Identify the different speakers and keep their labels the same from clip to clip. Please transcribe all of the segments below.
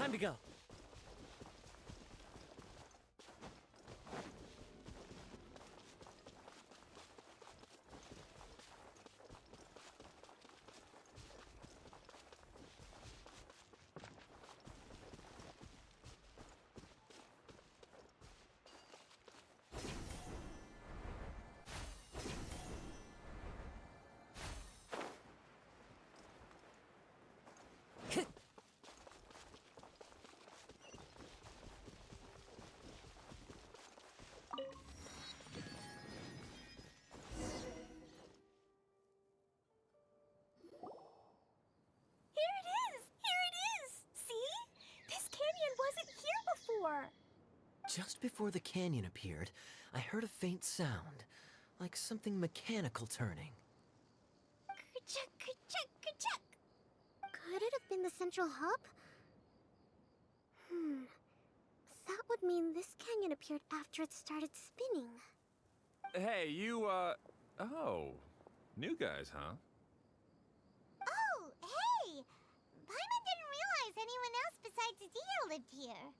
Speaker 1: Time to go. Just before the canyon appeared, I heard a faint sound, like something mechanical turning.
Speaker 2: Kerchuk, kerchuk, kerchuk. Could it have been the central hub? That would mean this canyon appeared after it started spinning.
Speaker 3: Hey, you, oh. New guys, huh?
Speaker 2: Oh, hey! Paimon didn't realize anyone else besides Adia lived here.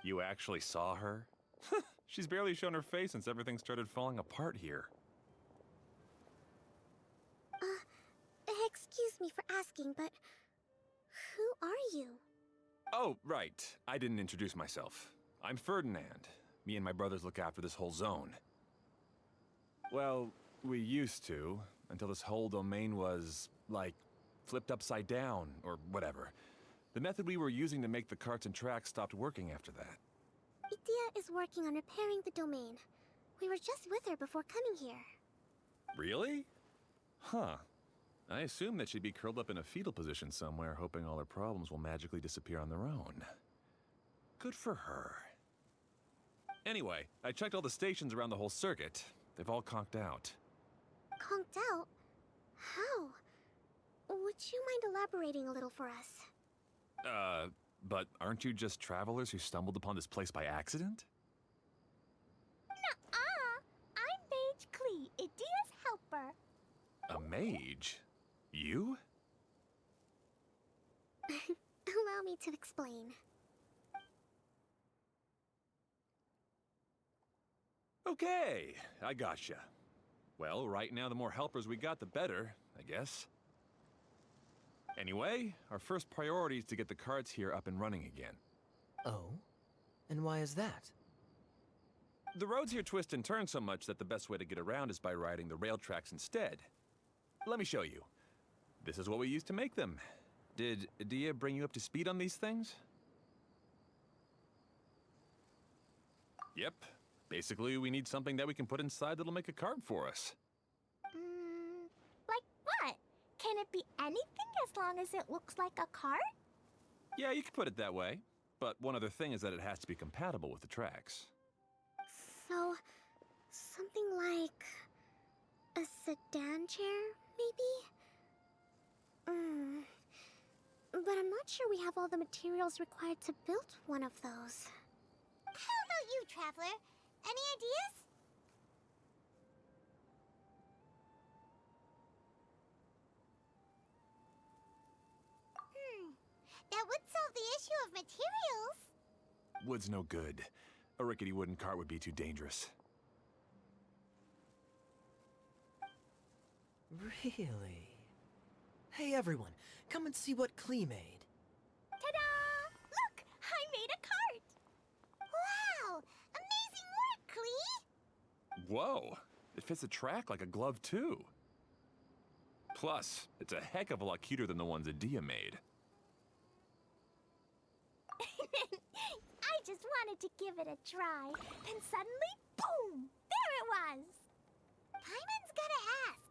Speaker 3: You actually saw her? She's barely shown her face since everything started falling apart here.
Speaker 2: Excuse me for asking, but who are you?
Speaker 3: Oh, right. I didn't introduce myself. I'm Ferdinand. Me and my brothers look after this whole zone. Well, we used to, until this whole domain was, like, flipped upside down, or whatever. The method we were using to make the carts and tracks stopped working after that.
Speaker 2: Idia is working on repairing the domain. We were just with her before coming here.
Speaker 3: Really? Huh. I assume that she'd be curled up in a fetal position somewhere, hoping all her problems will magically disappear on their own. Good for her. Anyway, I checked all the stations around the whole circuit. They've all conked out.
Speaker 2: Conked out? How? Would you mind elaborating a little for us?
Speaker 3: But aren't you just travelers who stumbled upon this place by accident?
Speaker 2: Nuh-uh! I'm Mage Klee, Idia's helper.
Speaker 3: A mage? You?
Speaker 2: Allow me to explain.
Speaker 3: Okay, I gotcha. Well, right now the more helpers we got, the better, I guess. Anyway, our first priority is to get the carts here up and running again.
Speaker 1: Oh? And why is that?
Speaker 3: The roads here twist and turn so much that the best way to get around is by riding the rail tracks instead. Let me show you. This is what we used to make them. Did Adia bring you up to speed on these things? Yep. Basically, we need something that we can put inside that'll make a cart for us.
Speaker 2: Like what? Can it be anything as long as it looks like a cart?
Speaker 3: Yeah, you could put it that way. But one other thing is that it has to be compatible with the tracks.
Speaker 2: So, something like a sedan chair, maybe? But I'm not sure we have all the materials required to build one of those. How about you, Traveler? Any ideas? That would solve the issue of materials.
Speaker 3: Wood's no good. A rickety wooden cart would be too dangerous.
Speaker 1: Really? Hey everyone, come and see what Klee made.
Speaker 2: Ta-da! Look! I made a cart! Wow! Amazing work, Klee!
Speaker 3: Whoa! It fits the track like a glove, too. Plus, it's a heck of a lot cuter than the ones Adia made.
Speaker 2: I just wanted to give it a try. Then suddenly, boom! There it was! Paimon's gotta ask,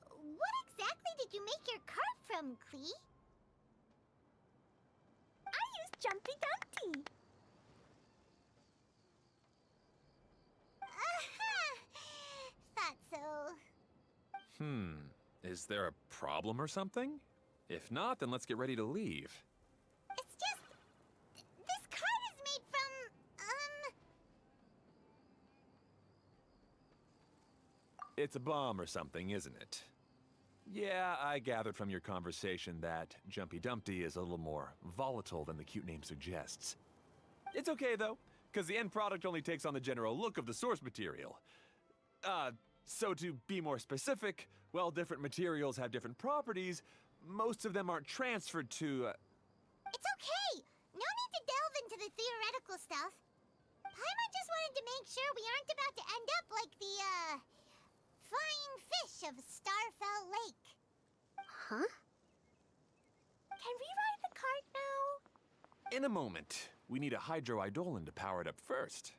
Speaker 2: what exactly did you make your cart from, Klee? I used Jumpy Dumpty. Thought so.
Speaker 3: Is there a problem or something? If not, then let's get ready to leave.
Speaker 2: It's just... this cart is made from,
Speaker 3: It's a bomb or something, isn't it? Yeah, I gathered from your conversation that Jumpy Dumpty is a little more volatile than the cute name suggests. It's okay, though, because the end product only takes on the general look of the source material. So to be more specific, while different materials have different properties, most of them aren't transferred to,
Speaker 2: It's okay! No need to delve into the theoretical stuff. Paimon just wanted to make sure we aren't about to end up like the, flying fish of Starfell Lake.
Speaker 4: Huh?
Speaker 2: Can we ride the cart now?
Speaker 3: In a moment. We need a hydroidolin to power it up first.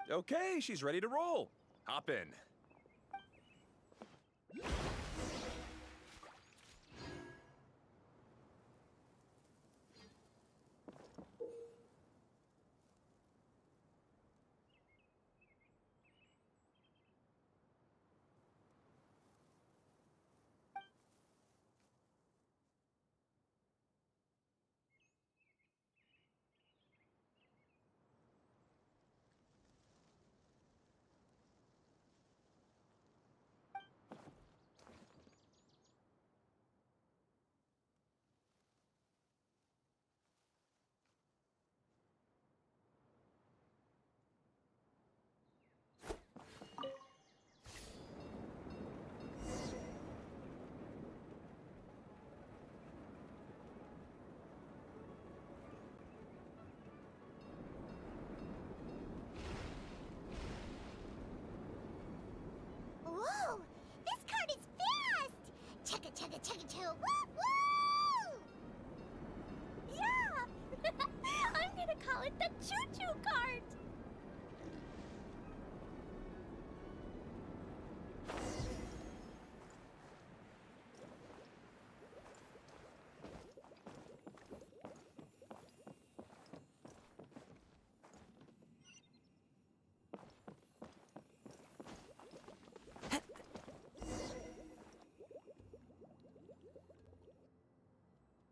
Speaker 3: Okay, she's ready to roll. Hop in.
Speaker 2: Whoa! This cart is fast! Chugga chugga chugga chugga woo woo! Yeah! I'm gonna call it the choo-choo cart!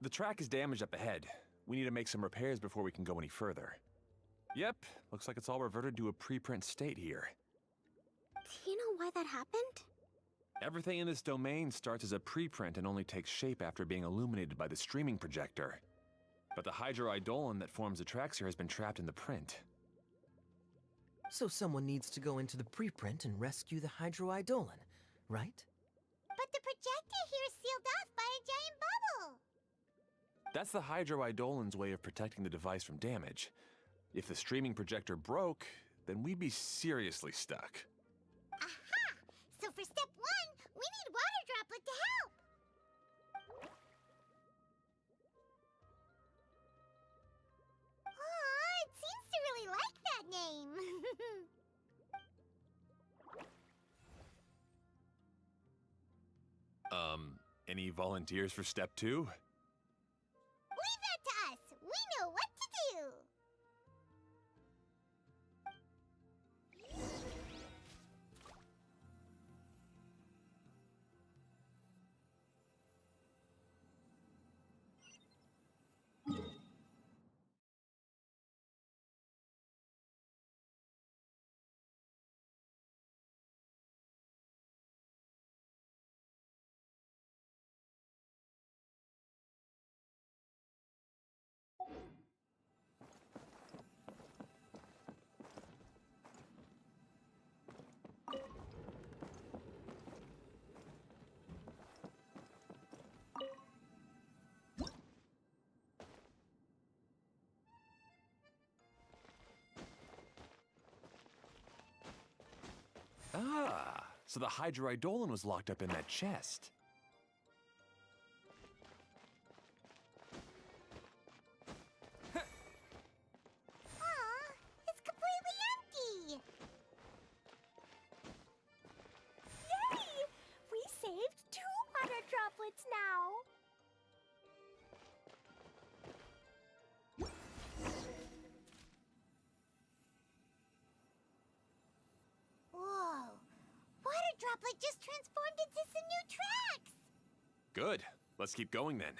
Speaker 3: The track is damaged up ahead. We need to make some repairs before we can go any further. Yep, looks like it's all reverted to a preprint state here.
Speaker 4: Do you know why that happened?
Speaker 3: Everything in this domain starts as a preprint and only takes shape after being illuminated by the streaming projector. But the hydroidolin that forms the tracks here has been trapped in the print.
Speaker 1: So someone needs to go into the preprint and rescue the hydroidolin, right?
Speaker 2: But the projector here is sealed off by a giant bubble!
Speaker 3: That's the hydroidolin's way of protecting the device from damage. If the streaming projector broke, then we'd be seriously stuck.
Speaker 2: Aha! So for step one, we need water droplet to help! Aw, it seems to really like that name!
Speaker 3: Any volunteers for step two?
Speaker 2: Leave that to us! We know what to do!
Speaker 3: Ah, so the hydroidolin was locked up in that chest.
Speaker 2: Aw, it's completely empty! Yay! We saved 2 water droplets now! Whoa! Water droplet just transformed into some new tracks!
Speaker 3: Good. Let's keep going then.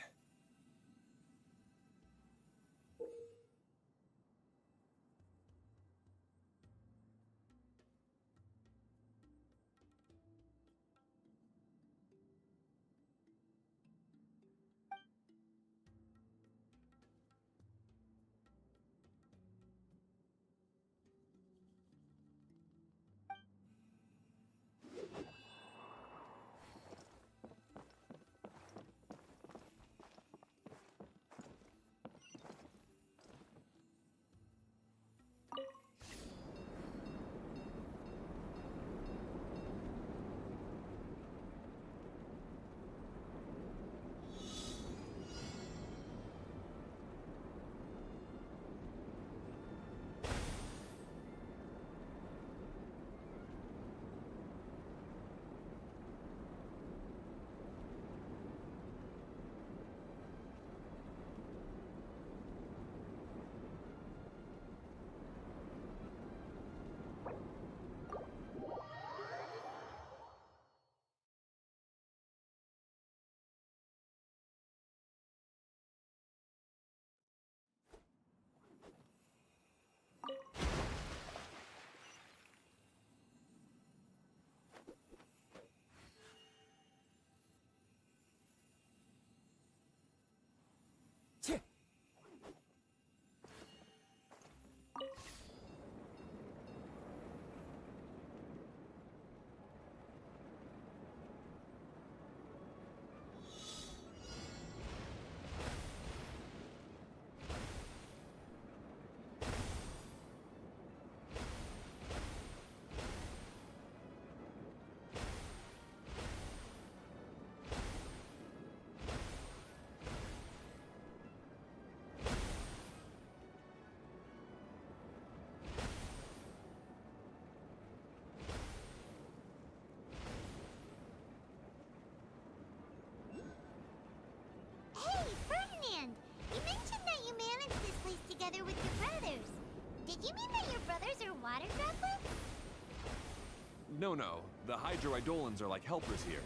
Speaker 3: No. The Hydroidolans are like helpers here.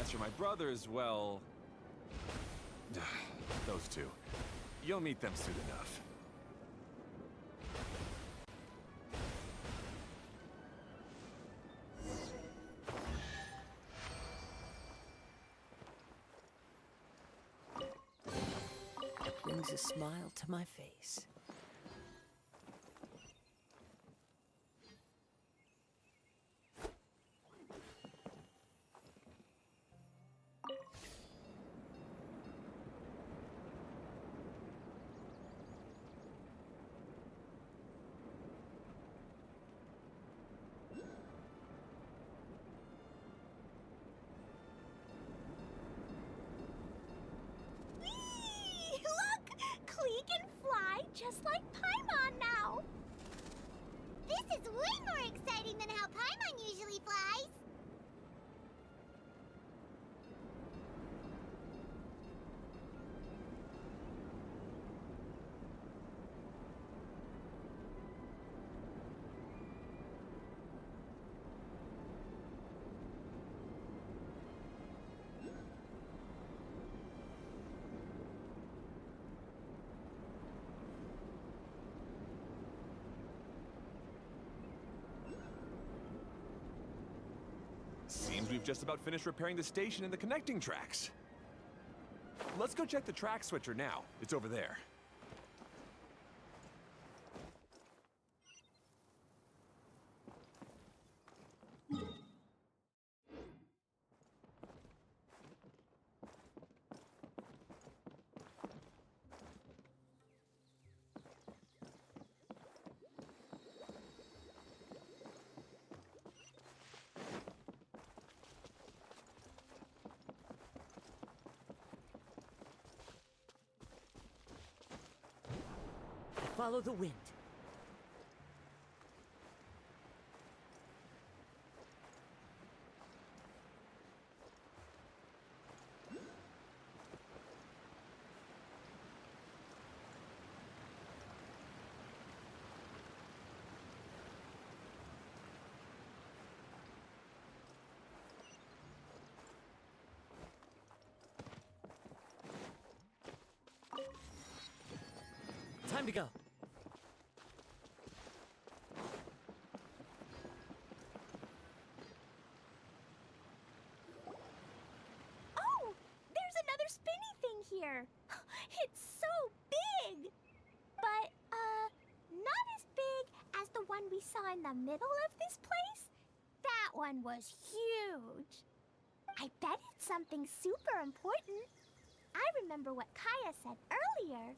Speaker 3: As for my brothers, well... those two. You'll meet them soon enough.
Speaker 1: It brings a smile to my face.
Speaker 2: Whee! Look! Klee can fly just like Paimon now! This is way more exciting than how Paimon usually flies!
Speaker 3: Seems we've just about finished repairing the station and the connecting tracks. Let's go check the track switcher now. It's over there.
Speaker 1: Follow the wind. Time to go.
Speaker 2: Oh! There's another spinny thing here! It's so big! But, not as big as the one we saw in the middle of this place. That one was huge. I bet it's something super important. I remember what Kaya said earlier.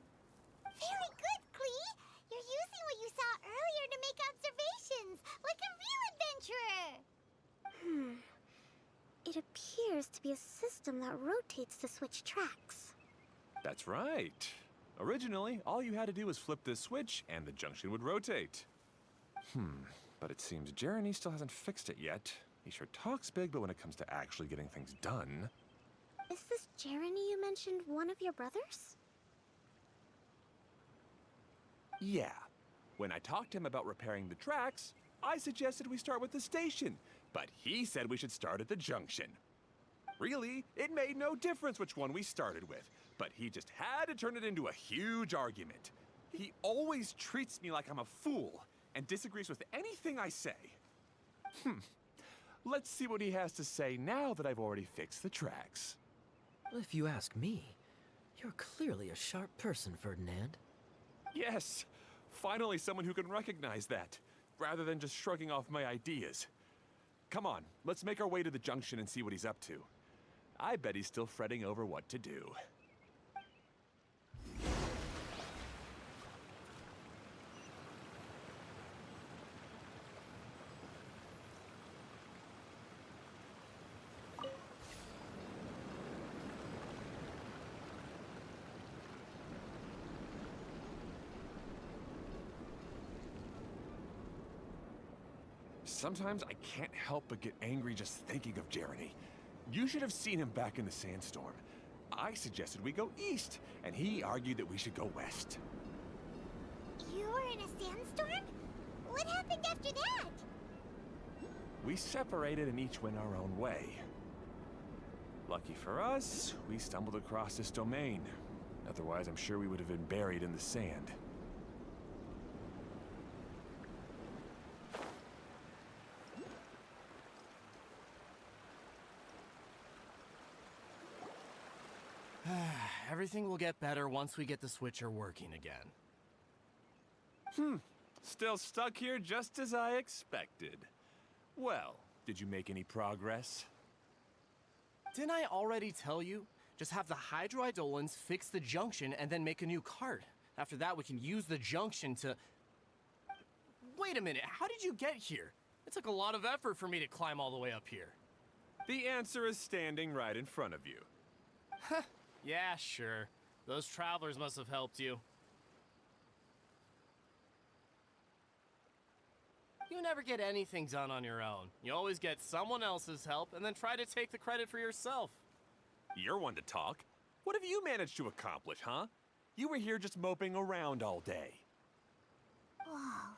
Speaker 2: Very good, Klee! You're using what you saw earlier to make observations, like a real adventurer!
Speaker 4: It appears to be a system that rotates to switch tracks.
Speaker 3: That's right. Originally, all you had to do was flip this switch and the junction would rotate. But it seems Jeremy still hasn't fixed it yet. He sure talks big, but when it comes to actually getting things done...
Speaker 4: Is this Jeremy you mentioned one of your brothers?
Speaker 3: Yeah. When I talked to him about repairing the tracks, I suggested we start with the station, but he said we should start at the junction. Really, it made no difference which one we started with, but he just had to turn it into a huge argument. He always treats me like I'm a fool and disagrees with anything I say. Let's see what he has to say now that I've already fixed the tracks.
Speaker 1: If you ask me, you're clearly a sharp person, Ferdinand.
Speaker 3: Yes, finally someone who can recognize that, rather than just shrugging off my ideas. Come on, let's make our way to the junction and see what he's up to. I bet he's still fretting over what to do. Sometimes I can't help but get angry just thinking of Jeremy. You should have seen him back in the sandstorm. I suggested we go east, and he argued that we should go west.
Speaker 2: You were in a sandstorm? What happened after that?
Speaker 3: we separated and each went our own way. Lucky for us, we stumbled across this domain. Otherwise, I'm sure we would have been buried in the sand.
Speaker 5: Everything will get better once we get the switcher working again.
Speaker 3: Still stuck here just as I expected. Well, did you make any progress?
Speaker 5: Didn't I already tell you? Just have the Hydroidolans fix the junction and then make a new cart. After that, we can use the junction to... Wait a minute, how did you get here? It took a lot of effort for me to climb all the way up here.
Speaker 3: The answer is standing right in front of you.
Speaker 5: Yeah, sure. Those travelers must have helped you. You never get anything done on your own. You always get someone else's help and then try to take the credit for yourself.
Speaker 3: You're one to talk. What have you managed to accomplish, huh? You were here just moping around all day.
Speaker 2: Whoa.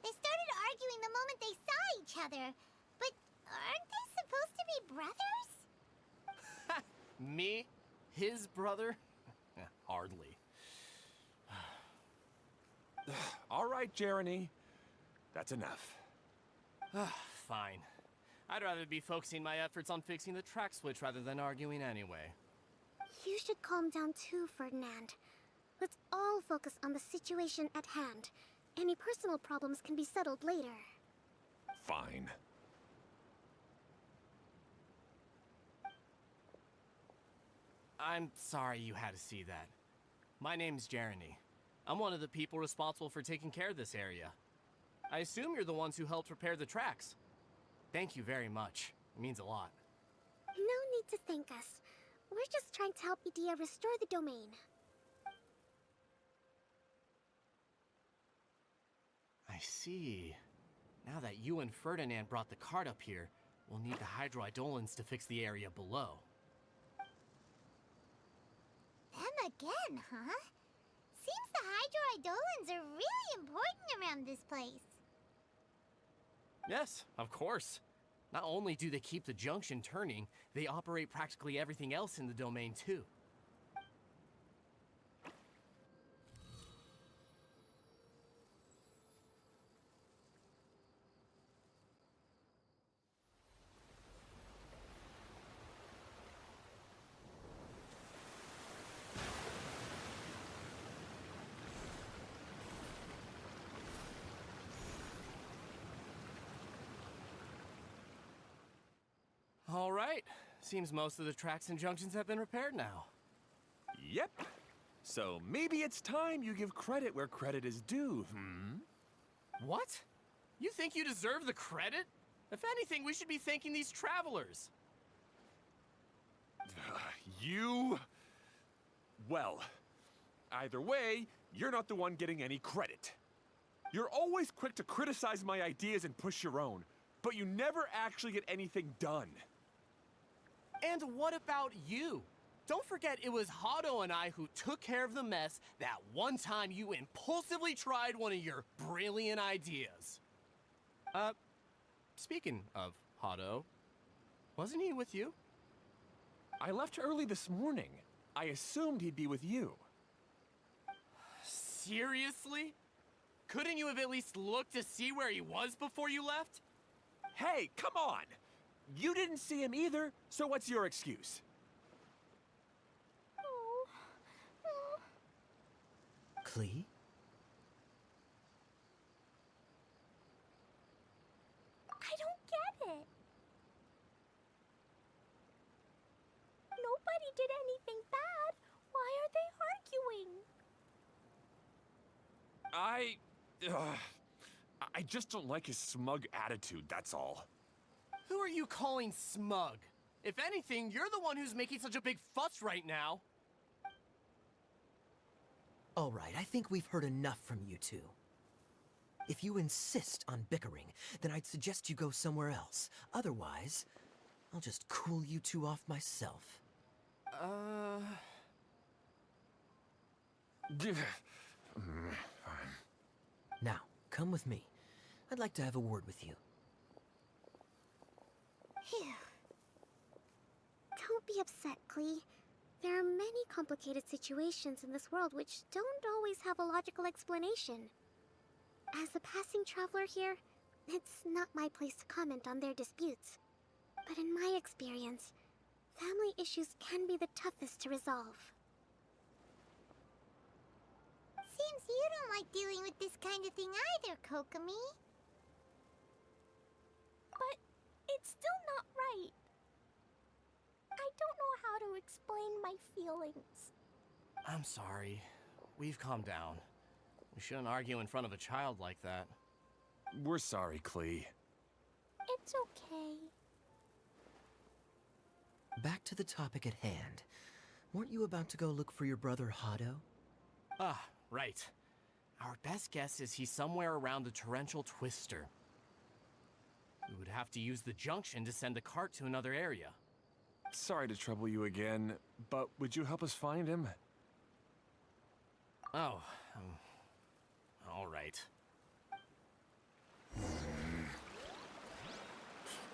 Speaker 2: They started arguing the moment they saw each other. But aren't they supposed to be brothers?
Speaker 5: Me? His brother? Hardly.
Speaker 3: All right, Jeremy. That's enough.
Speaker 5: Fine. I'd rather be focusing my efforts on fixing the track switch rather than arguing anyway.
Speaker 4: You should calm down too, Ferdinand. Let's all focus on the situation at hand. Any personal problems can be settled later.
Speaker 3: Fine.
Speaker 5: I'm sorry you had to see that. My name's Jeremy. I'm one of the people responsible for taking care of this area. I assume you're the ones who helped repair the tracks. Thank you very much. It means a lot.
Speaker 4: No need to thank us. We're just trying to help Edea restore the domain.
Speaker 5: I see. Now that you and Ferdinand brought the cart up here, we'll need the Hydroidolans to fix the area below.
Speaker 2: Them again, huh? Seems the Hydroidolans are really important around this place.
Speaker 5: Yes, of course. Not only do they keep the junction turning, they operate practically everything else in the domain too. All right. Seems most of the tracks and junctions have been repaired now.
Speaker 3: Yep. So maybe it's time you give credit where credit is due,
Speaker 5: What? You think you deserve the credit? If anything, we should be thanking these travelers.
Speaker 3: You... Well, either way, you're not the one getting any credit. You're always quick to criticize my ideas and push your own, but you never actually get anything done.
Speaker 5: And what about you? Don't forget it was Hado and I who took care of the mess that one time you impulsively tried one of your brilliant ideas. Speaking of Hado, wasn't he with you?
Speaker 3: I left early this morning. I assumed he'd be with you.
Speaker 5: Seriously? Couldn't you have at least looked to see where he was before you left?
Speaker 3: Hey, come on! You didn't see him either, so what's your excuse?
Speaker 1: Klee?
Speaker 2: I don't get it. Nobody did anything bad. Why are they arguing?
Speaker 3: I just don't like his smug attitude, that's all.
Speaker 5: Who are you calling smug? If anything, you're the one who's making such a big fuss right now.
Speaker 1: All right, I think we've heard enough from you two. If you insist on bickering, then I'd suggest you go somewhere else. Otherwise, I'll just cool you two off myself.
Speaker 3: Fine.
Speaker 1: Now, come with me. I'd like to have a word with you.
Speaker 4: upset, Klee. There are many complicated situations in this world which don't always have a logical explanation. As a passing traveler here, it's not my place to comment on their disputes. But in my experience, family issues can be the toughest to resolve.
Speaker 2: Seems you don't like dealing with this kind of thing either, Kokomi.
Speaker 6: But it's still not right. I don't know how to explain my feelings.
Speaker 5: I'm sorry. We've calmed down. We shouldn't argue in front of a child like that.
Speaker 3: We're sorry, Klee.
Speaker 6: It's okay.
Speaker 1: Back to the topic at hand. Weren't you about to go look for your brother Hado?
Speaker 5: Ah, right. Our best guess is he's somewhere around the torrential twister. We would have to use the junction to send the cart to another area.
Speaker 3: Sorry to trouble you again, but would you help us find him?
Speaker 5: Oh, all right.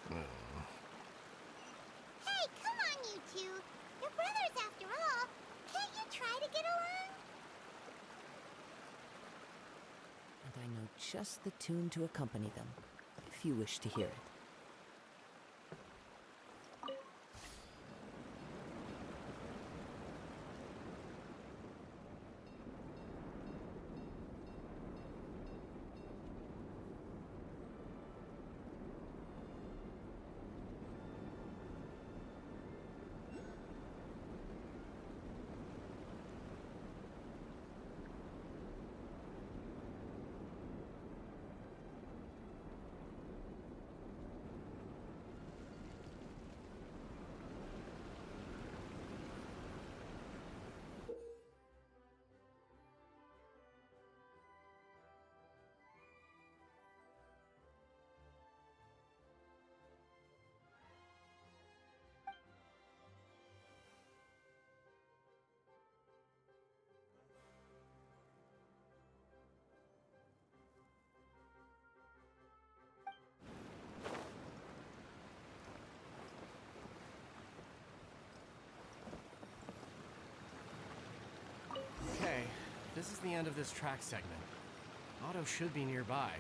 Speaker 2: Hey, come on, you two. You're brothers after all. Can't you try to get along?
Speaker 7: And I know just the tune to accompany them, if you wish to hear it.
Speaker 5: Okay, this is the end of this track segment. Otto should be nearby.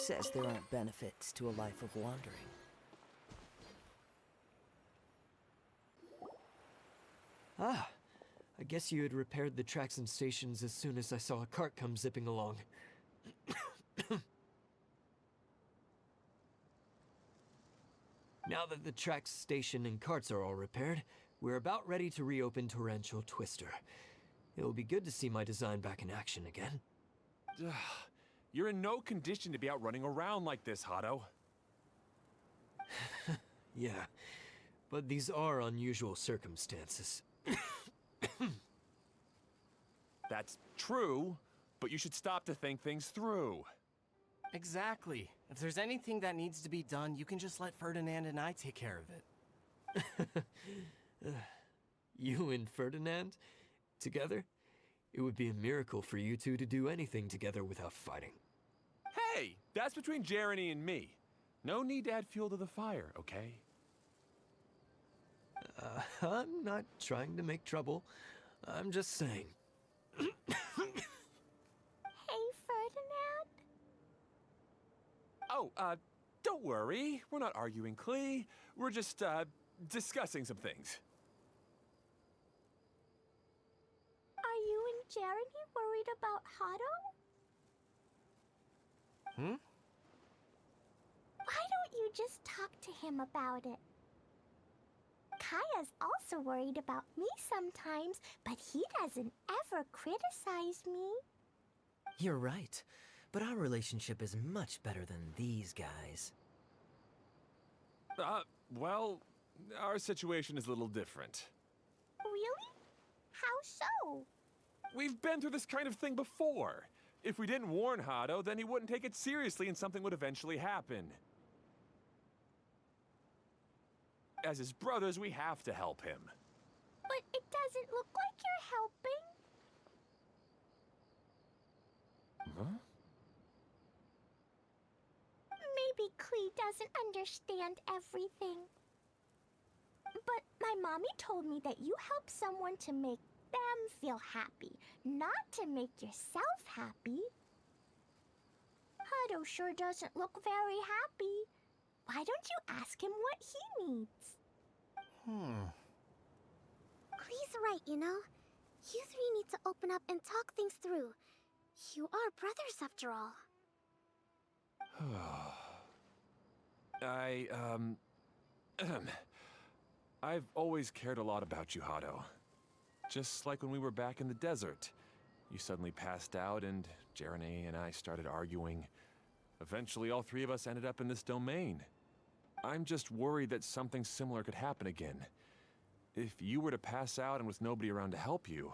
Speaker 7: says there aren't benefits to a life of wandering.
Speaker 8: Ah, I guess you had repaired the tracks and stations as soon as I saw a cart come zipping along. Now that the tracks, station, and carts are all repaired, we're about ready to reopen Torrential Twister. It'll be good to see my design back in action again.
Speaker 3: You're in no condition to be out running around like this, Hado.
Speaker 8: Yeah, but these are unusual circumstances.
Speaker 3: That's true, but you should stop to think things through.
Speaker 5: Exactly. If there's anything that needs to be done, you can just let Ferdinand and I take care of it.
Speaker 8: You and Ferdinand? Together? It would be a miracle for you two to do anything together without fighting.
Speaker 3: Hey, that's between Jeremy and me. No need to add fuel to the fire, okay?
Speaker 8: I'm not trying to make trouble. I'm just saying.
Speaker 6: Hey, Ferdinand?
Speaker 3: Oh, don't worry. We're not arguing, Klee. We're just, discussing some things.
Speaker 6: Are you and Jeremy worried about Hado? Why don't you just talk to him about it? Kaya's also worried about me sometimes, but he doesn't ever criticize me.
Speaker 1: You're right, but our relationship is much better than these guys.
Speaker 3: Well, our situation is a little different.
Speaker 6: Really? How so?
Speaker 3: We've been through this kind of thing before. If we didn't warn Hado, then he wouldn't take it seriously and something would eventually happen. As his brothers, we have to help him.
Speaker 6: But it doesn't look like you're helping.
Speaker 3: Huh?
Speaker 6: Maybe Klee doesn't understand everything. But my mommy told me that you help someone to make them feel happy, not to make yourself happy. Hado sure doesn't look very happy. Why don't you ask him what he needs?
Speaker 4: Klee's right, you know? You three need to open up and talk things through. You are brothers after all.
Speaker 3: I've always cared a lot about you, Hado. Just like when we were back in the desert. You suddenly passed out and Jeremy and I started arguing. Eventually, all three of us ended up in this domain. I'm just worried that something similar could happen again. If you were to pass out and with nobody around to help you...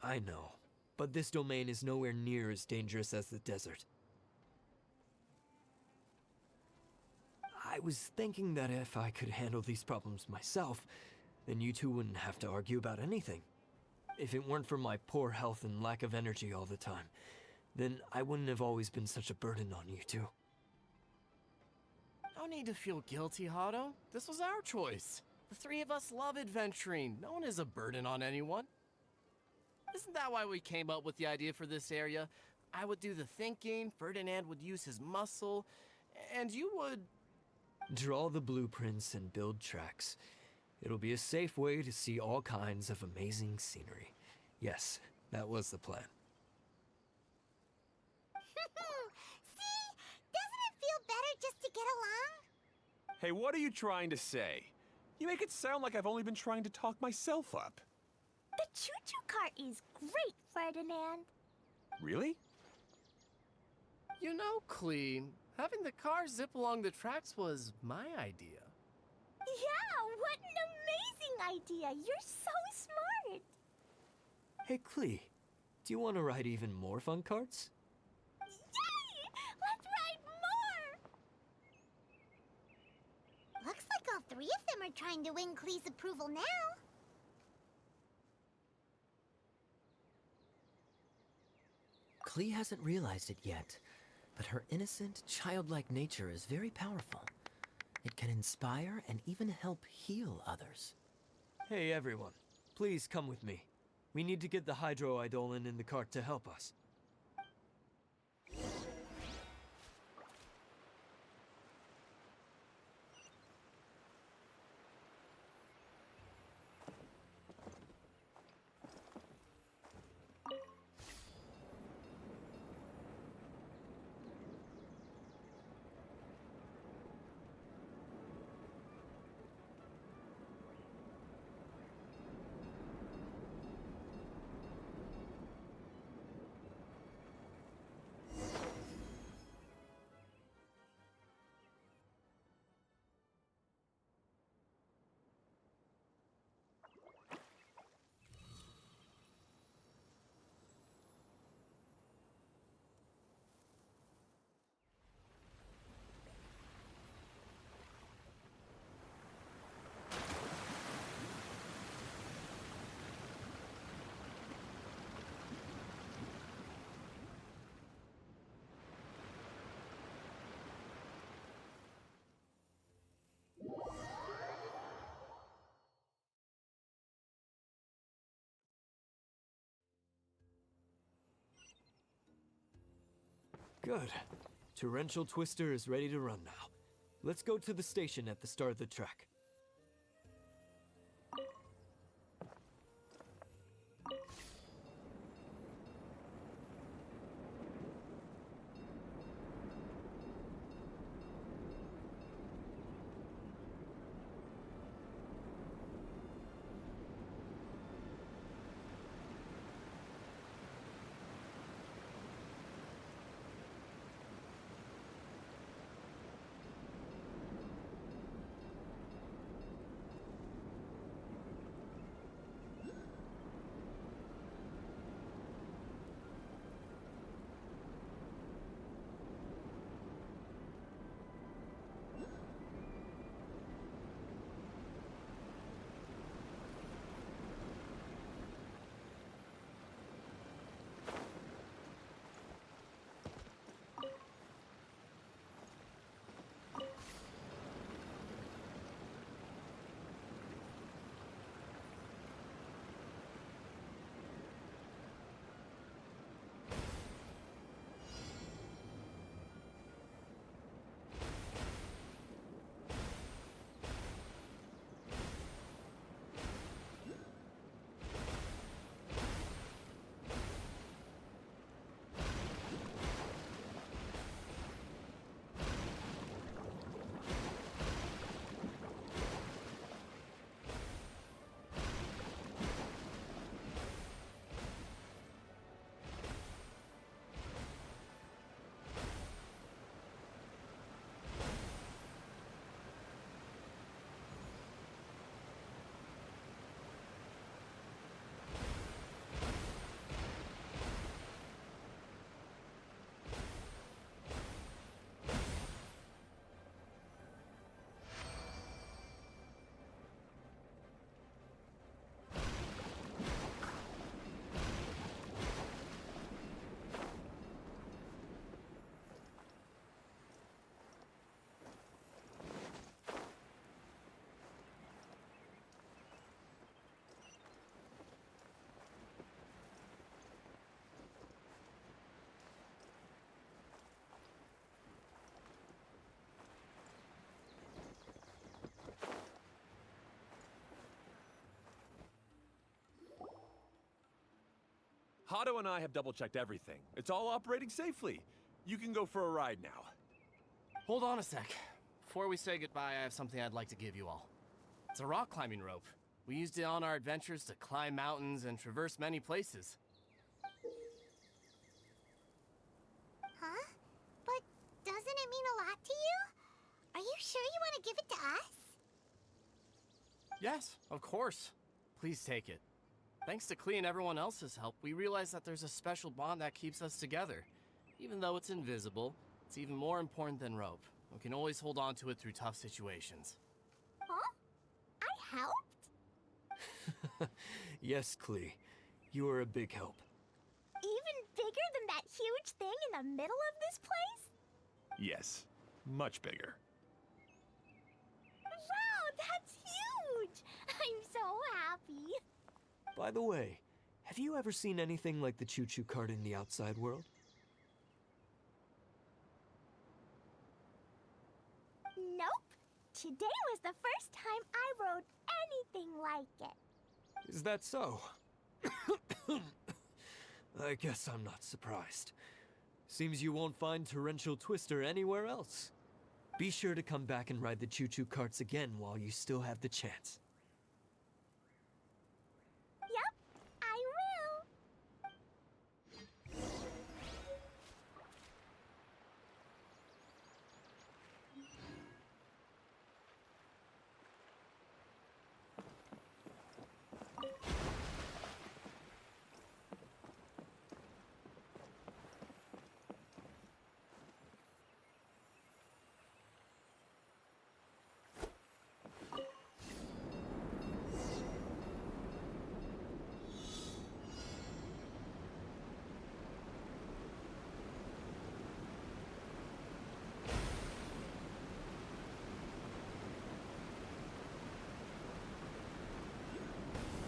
Speaker 8: I know, but this domain is nowhere near as dangerous as the desert. I was thinking that if I could handle these problems myself, then you two wouldn't have to argue about anything. If it weren't for my poor health and lack of energy all the time, then I wouldn't have always been such a burden on you two.
Speaker 5: No need to feel guilty, Hado. This was our choice. The three of us love adventuring. No one is a burden on anyone. Isn't that why we came up with the idea for this area? I would do the thinking, Ferdinand would use his muscle, and you would...
Speaker 8: Draw the blueprints and build tracks. It'll be a safe way to see all kinds of amazing scenery. Yes, that was the plan.
Speaker 2: See? Doesn't it feel better just to get along?
Speaker 3: Hey, what are you trying to say? You make it sound like I've only been trying to talk myself up.
Speaker 6: The choo-choo cart is great, Ferdinand.
Speaker 3: Really?
Speaker 5: You know, Klee, having the car zip along the tracks was my idea.
Speaker 6: Yeah, what an amazing idea. You're so smart.
Speaker 8: Hey, Klee, do you want to ride even more fun carts?
Speaker 6: Yay! Let's ride more!
Speaker 2: Looks like all three of them are trying to win Klee's approval now.
Speaker 1: Klee hasn't realized it yet, but her innocent, childlike nature is very powerful. It can inspire and even help heal others.
Speaker 8: Hey, everyone. Please come with me. We need to get the hydroidolin in the cart to help us. Good. Torrential Twister is ready to run now. Let's go to the station at the start of the trek.
Speaker 3: Hato and I have double-checked everything. It's all operating safely. You can go for a ride now.
Speaker 5: Hold on a sec. Before we say goodbye, I have something I'd like to give you all. It's a rock climbing rope. We used it on our adventures to climb mountains and traverse many places.
Speaker 2: Huh? But doesn't it mean a lot to you? Are you sure you want to give it to us?
Speaker 5: Yes, of course. Please take it. Thanks to Klee and everyone else's help, we realized that there's a special bond that keeps us together. Even though it's invisible, it's even more important than rope. We can always hold on to it through tough situations.
Speaker 2: Huh? I helped?
Speaker 8: Yes, Klee. You are a big help.
Speaker 6: Even bigger than that huge thing in the middle of this place?
Speaker 3: Yes, much bigger.
Speaker 6: Wow, that's huge! I'm so happy.
Speaker 8: By the way, have you ever seen anything like the choo-choo cart in the outside world?
Speaker 6: Nope. Today was the first time I rode anything like it.
Speaker 8: Is that so? I guess I'm not surprised. Seems you won't find Torrential Twister anywhere else. Be sure to come back and ride the choo-choo carts again while you still have the chance.
Speaker 6: Yep, I will.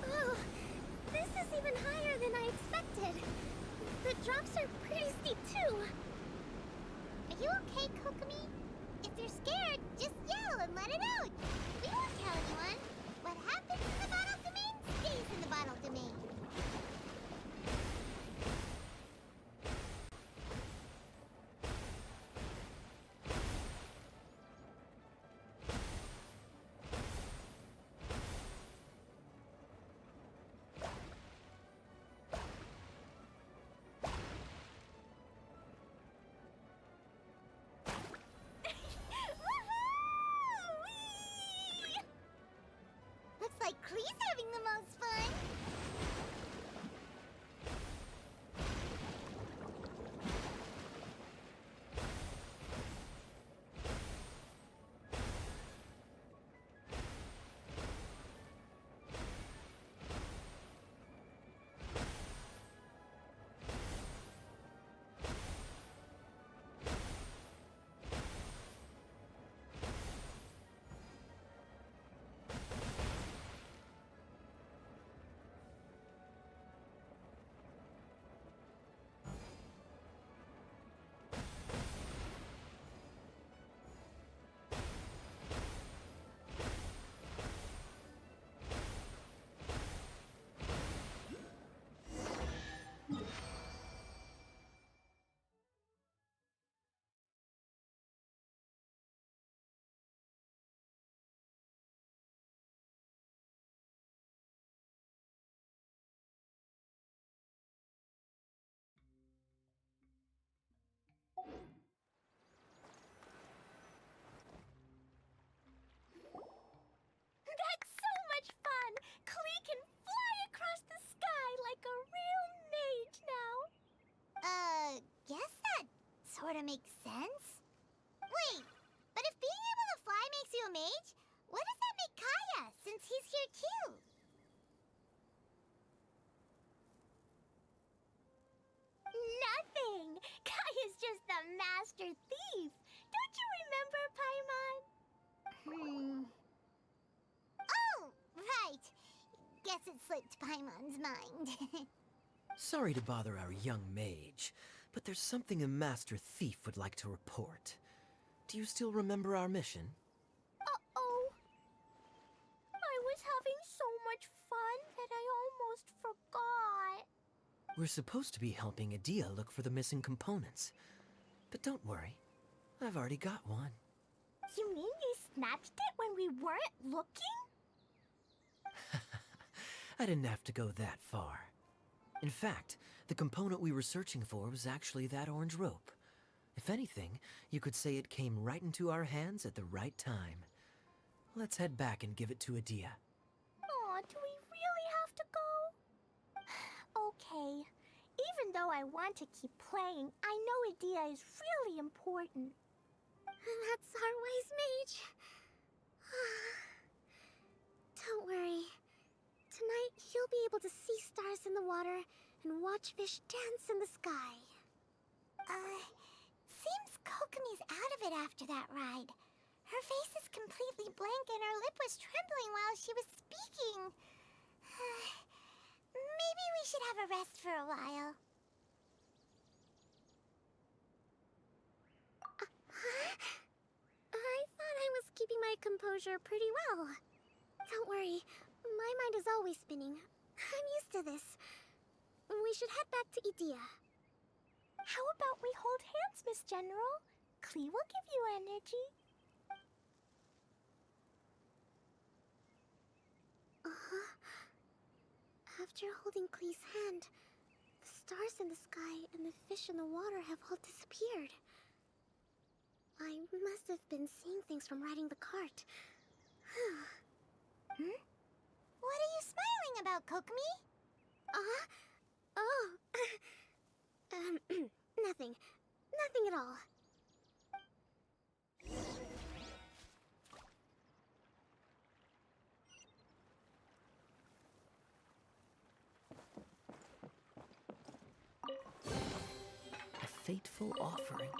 Speaker 6: Oh, this is even higher than I expected. The drops are pretty steep too.
Speaker 2: makes sense. Wait, but if being able to fly makes you a mage, what does that make Kaya, since he's here too?
Speaker 6: Nothing! Kaya's just the master thief! Don't you remember, Paimon?
Speaker 2: Oh, right. Guess it slipped Paimon's mind.
Speaker 1: Sorry to bother our young mage, but there's something a Master Thief would like to report. Do you still remember our mission?
Speaker 6: Uh-oh. I was having so much fun that I almost forgot.
Speaker 1: We're supposed to be helping Adia look for the missing components. But don't worry, I've already got one.
Speaker 6: You mean you snatched it when we weren't looking?
Speaker 1: I didn't have to go that far. In fact, the component we were searching for was actually that orange rope. If anything, you could say it came right into our hands at the right time. Let's head back and give it to Adia.
Speaker 6: Aw, do we really have to go? Okay. Even though I want to keep playing, I know Adia is really important.
Speaker 4: That's our wise mage. Don't worry. Tonight, you'll be able to see stars in the water and watch fish dance in the sky.
Speaker 2: Seems Kokomi's out of it after that ride. Her face is completely blank and her lip was trembling while she was speaking. Maybe we should have a rest for a while.
Speaker 4: I thought I was keeping my composure pretty well. Don't worry, my mind is always spinning. I'm used to this. We should head back to Idia.
Speaker 6: How about we hold hands, Miss General? Klee will give you energy.
Speaker 4: After holding Klee's hand, the stars in the sky and the fish in the water have all disappeared. I must have been seeing things from riding the cart.
Speaker 2: What are you smiling about, Kokomi?
Speaker 4: Oh. Nothing. Nothing at all.
Speaker 1: A fateful offering.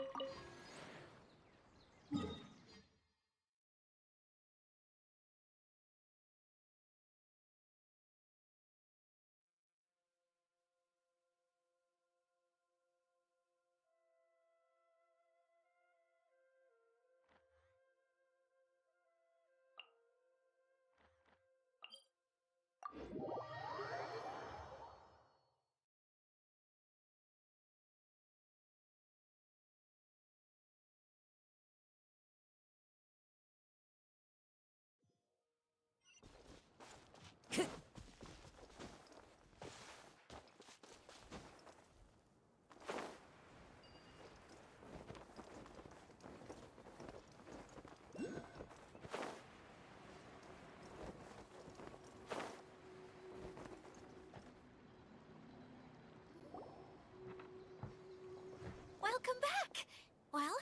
Speaker 9: Welcome back! Well,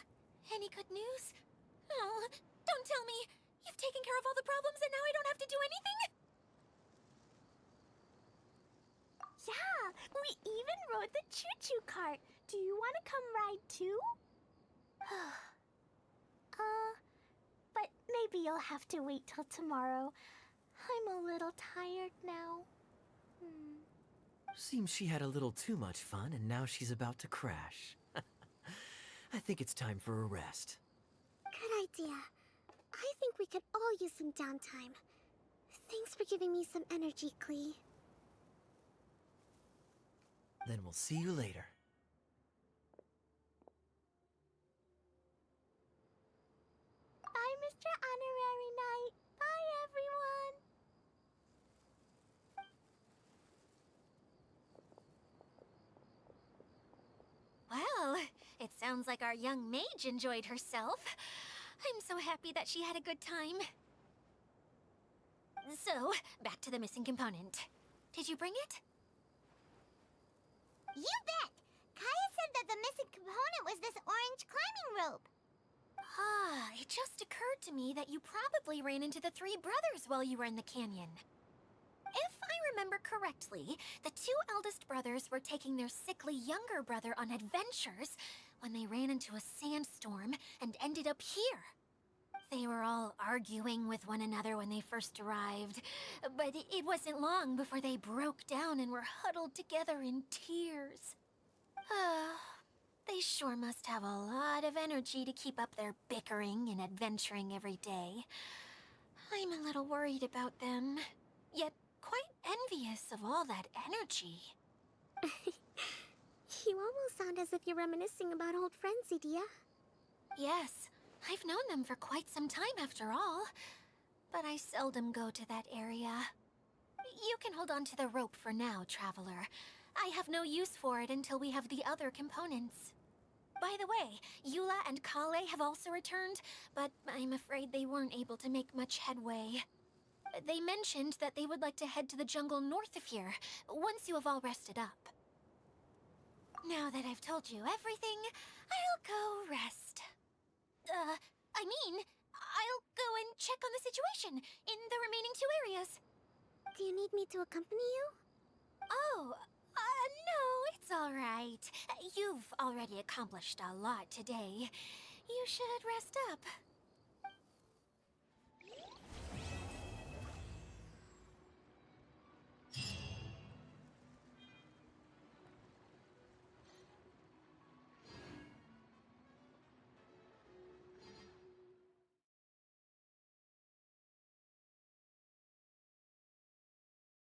Speaker 9: any good news? Oh, don't tell me! You've taken care of all the problems and now I don't have to do anything?
Speaker 6: Yeah, we even rode the choo-choo cart. Do you want to come ride too? But maybe you'll have to wait till tomorrow. I'm a little tired now.
Speaker 1: Seems she had a little too much fun and now she's about to crash. I think it's time for a rest.
Speaker 4: Good idea. I think we could all use some downtime. Thanks for giving me some energy, Klee.
Speaker 1: Then we'll see you later.
Speaker 6: Bye, Mr. Honorary Knight. Bye, everyone.
Speaker 9: Well, it sounds like our young mage enjoyed herself. I'm so happy that she had a good time. So, back to the missing component. Did you bring it?
Speaker 2: You bet! Kaya said that the missing component was this orange climbing rope.
Speaker 9: Ah, it just occurred to me that you probably ran into the three brothers while you were in the canyon. If I remember correctly, the two eldest brothers were taking their sickly younger brother on adventures when they ran into a sandstorm and ended up here. They were all arguing with one another when they first arrived, but it wasn't long before they broke down and were huddled together in tears. They sure must have a lot of energy to keep up their bickering and adventuring every day. I'm a little worried about them, yet quite envious of all that energy.
Speaker 4: You almost sound as if you're reminiscing about old friends, Idia.
Speaker 9: Yes, I've known them for quite some time after all, but I seldom go to that area. You can hold on to the rope for now, Traveler. I have no use for it until we have the other components. By the way, Eula and Kale have also returned, but I'm afraid they weren't able to make much headway. They mentioned that they would like to head to the jungle north of here, once you have all rested up. Now that I've told you everything, I'll go rest. I'll go and check on the situation in the remaining two areas.
Speaker 4: Do you need me to accompany you?
Speaker 9: Oh, no, it's all right. You've already accomplished a lot today. You should rest up.